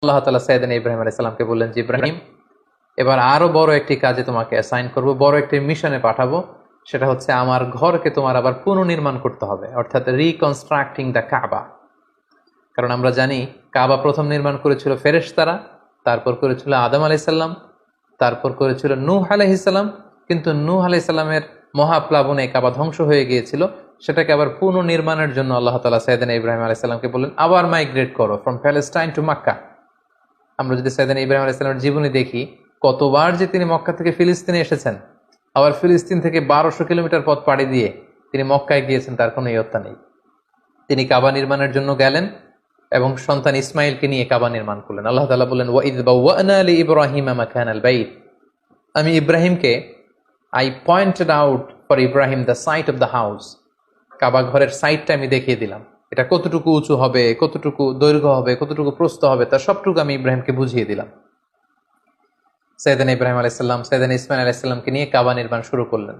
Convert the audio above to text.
আল্লাহ তাআলা সাইয়েদনা ইব্রাহিম আলাইহিস সালামকে বললেন যে ইব্রাহিম, এবার আরো বড় একটি কাজে তোমাকে অ্যাসাইন করব, বড় একটি মিশনে পাঠাবো। সেটা হচ্ছে আমার ঘরকে তোমার আবার পুনর্নির্মাণ করতে হবে, অর্থাৎ রিকনস্ট্রাক্টিং দ্য কাবা। কারণ আমরা জানি কাবা প্রথম নির্মাণ করেছিল ফেরেশতারা, তারপর করেছিল আদম আলাইহিস সালাম, তারপর করেছিল নূহ আলাইহিস সালাম। কিন্তু নূহ আলাইহিস সালামের মহাপ্লাবনে কাবা ধ্বংস হয়ে গিয়েছিল। সেটাকে আবার পুনর্নির্মাণের জন্য আল্লাহ তাআলা সাইয়েদনা ইব্রাহিম আলাইহিস সালামকে বললেন আবার মাইগ্রেট করো ফ্রম প্যালেস্টাইন টু মক্কা। আমরা যদি সাইয়েদনা ইব্রাহিম আলাইহিস সালামের জীবনী দেখি, কতবার যে তিনি মক্কা থেকে ফিলিস্তিনে এসেছেন, আবার ফিলিস্তিন থেকে 1200 কিলোমিটার পথ পাড়ি দিয়ে তিনি মক্কায় গিয়েছেন, তার কোনো ইয়ত্তা নেই। তিনি কাবা নির্মাণের জন্য গেলেন এবং সন্তান ইসমাইলকে নিয়ে কাবা নির্মাণ করলেন। আল্লাহ তাআলা বললেন ওয়াইদ বাওয়ানা লিইব্রাহিমা মাকানাল বাইত, আমি ইব্রাহিমকে I pointed out for Ibrahim the site of the house, Kaaba ঘরের সাইটটা আমি দেখিয়ে দিলাম, এটা কতটুকু উঁচু হবে, কতটুকু দৈর্ঘ্য হবে, কতটুকু প্রস্থ হবে, তার সবটুকু আমি ইব্রাহিমকে বুঝিয়ে দিলাম। সাইয়েদনা ইব্রাহিম আলাইহিস সালাম সাইয়েদনা ইসমাইল আলাইহিস সালামকে নিয়ে কাবা নির্মাণ শুরু করলেন।